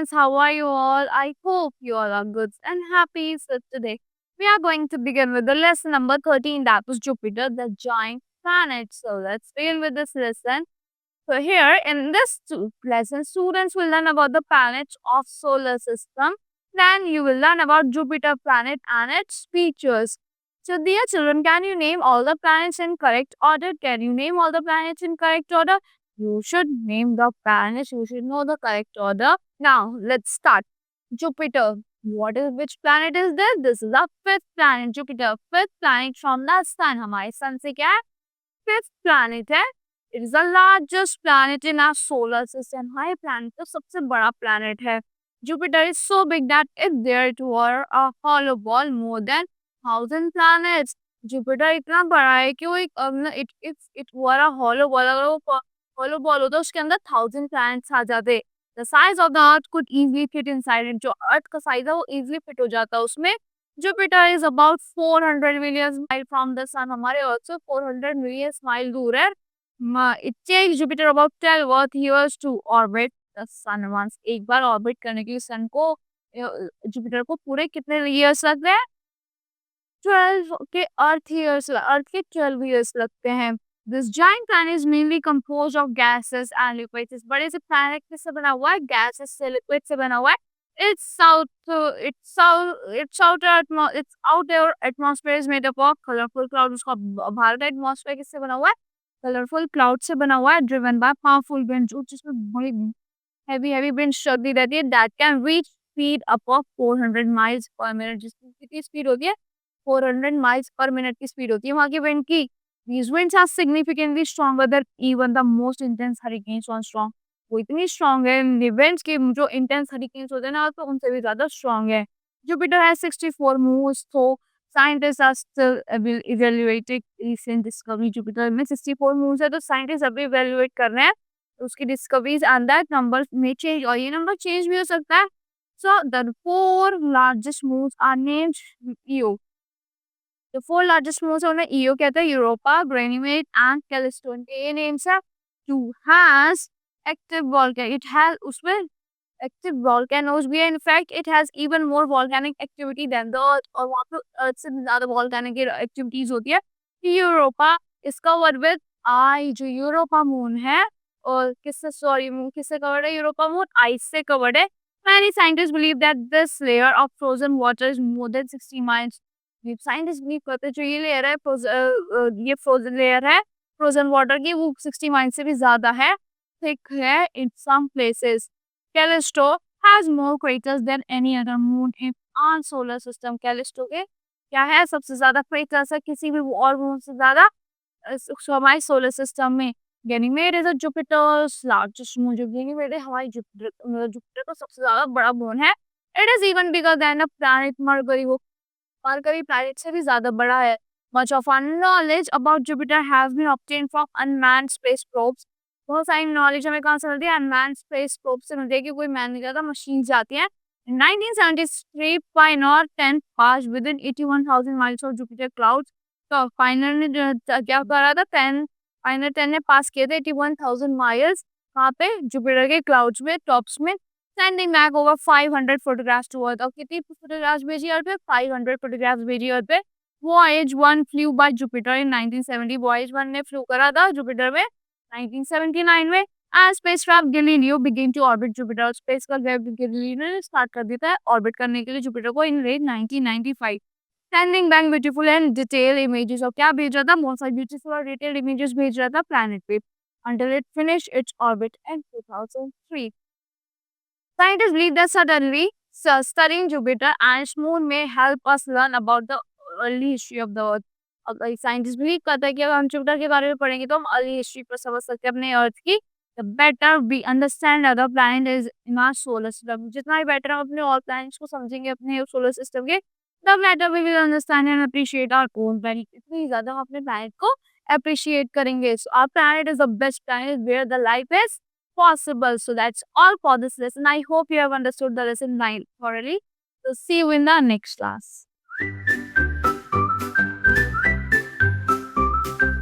students. How are you all? I hope you all are good and happy. So, today we are going to begin with the lesson number 13, that was Jupiter, the giant planet. So, let's begin with this lesson. So, here in this lesson, students will learn about the planets of solar system. Then you will learn about Jupiter planet and its features. So, dear children, can you name all the planets in correct order? Can you name all the planets in correct order? You should name the planets. You should know the correct order. Now, let's start. Jupiter. Which planet is this? This is the fifth planet. Jupiter, fifth planet from the sun. हमारे sun से क्या है? Fifth planet है. It is the largest planet in our solar system. हमारे planet तो सबसे बड़ा planet है. Jupiter is so big that if there were a hollow ball more than 1,000 planets. Jupiter इतना बड़ा है कि वो एक it were a hollow ball, अगर वो hollow ball होता उसके अंदर 1,000 planets आ जाते. The size of the earth could easily fit inside it. जो अर्थ का साइज है वो easily fit हो जाता है उसमें. Jupiter is about 400 million miles from the sun. हमारे अर्थ से 400 million miles दूर है. It takes Jupiter about 12 Earth years to orbit the sun once. एक बार ऑर्बिट करने के लिए सन को जुपिटर को पूरे कितने ईयर्स लगते हैं? 12 के अर्थ के 12 ईयर्स लगते हैं. This giant planet is mainly composed of gases and liquids. इस बड़े से planet किससे बना हुआ है? Gases से, liquid से बना हुआ है. Its outer atmosphere is made up of colorful clouds. उसका भारत atmosphere किससे बना हुआ है? Colorful cloud से बना हुआ है. Driven by powerful winds, जिसमें बड़ी heavy winds चलती रहती है. That can reach speed up of 400 miles per minute. जिसकी कितनी स्पीड होती है? 400 miles per minute की स्पीड होती है वहाँ की विंड की. These winds are significantly stronger than even the most intense hurricanes on strong. वो इतनी स्ट्रॉन्ग है winds की जो intense hurricanes होते हैं ना तो उनसे भी ज्यादा स्ट्रॉन्ग है. Jupiter has 64 moons, so scientists are still evaluating recent discovery. Jupiter में 64 moons है तो scientists अभी evaluate कर रहे हैं उसकी discoveries and that number may change और ये number change भी हो सकता है. So the 4 largest moons are named Io. The 4 largest moons उन्हें Io कहते हैं. Europa, Ganymede and Callisto. इनके ये names है. 2 has active volcano. It has उसमें active volcanoes भी है. In fact, it has even more volcanic activity than the Earth. और वहाँ पे Earth से भी ज़्यादा volcanic activities होती है. Europa is covered with ice. जो Europa moon है और किससे covered है? Europa moon ice से covered है. Many scientists believe that this layer of frozen water is more than 60 miles. Scientist believe करते हैं जो ये लेयर है ये फ्रोजन लेयर है फ्रोजन वाटर की वो 60 माइल्स से भी ज्यादा है. थिक है in some places. Callisto has more craters than any other moon in our solar system. Callisto के क्या है? सबसे ज्यादा क्रेटर्स है किसी भी और मून से ज्यादा हमारे सोलर सिस्टम में. Ganymede is a Jupiter's largest moon. जो गैनीमेड है हमारी जुपिटर का सबसे ज्यादा बड़ा मून है. It is even bigger than a planet mercury. वो मरकरी प्लैनेट से भी ज्यादा बड़ा है. Much of our knowledge about Jupiter has been obtained from unmanned space probes. बहुत सारी नॉलेज हमें कहाँ से मिलती है? अनमैन्ड स्पेस प्रोब से मिलती है कि कोई मैन नहीं जाता मशीन जाती हैं. In 1973 Pioneer 10 passed within 81,000 miles of Jupiter clouds. तो फाइनल ने क्या कर रहा था? Pioneer 10 ने पास किए थे 81,000 miles. कहाँ पे? जुपिटर के क्लाउड्स में टॉप्स में. Sending back over 500 photographs to Earth. और कितनी फोटोग्राफ्स भेजी अर्थ पे? 500 फोटोग्राफ्स भेजी अर्थ पे. Voyage 1 flew by Jupiter in 1970. Voyage 1 ने फ्लू करा था जुपिटर में 1979 में. As spacecraft Galileo began to orbit Jupiter. spacecraft Galileo ने स्टार्ट कर दिया था ऑर्बिट करने के लिए जुपिटर को in late 1995. Sending back beautiful and detailed images. और क्या भेज रहा था? बहुत सारी beautiful और detailed images भेज रहा था planet पे until it finished its orbit in 2003. Scientists believe that suddenly studying Jupiter and its moon may help us learn about the early history of the Earth. अब साइंटिस्ट बिलीव करता है कि अगर हम जुपिटर के बारे में पढ़ेंगे तो हम अर्ली हिस्ट्री पर समझ सकते हैं अपने अर्थ की. The better we understand other planet is in our solar system. जितना ही बेटर हम अपने और प्लैनेट्स को समझेंगे अपने सोलर सिस्टम के, the better we will understand and appreciate our own planet. इतनी ज्यादा हम अपने प्लैनेट को appreciate करेंगे. So our planet is the best planet where the life is possible. So that's all for this lesson. I hope you have understood the lesson thoroughly. So see you in the next class.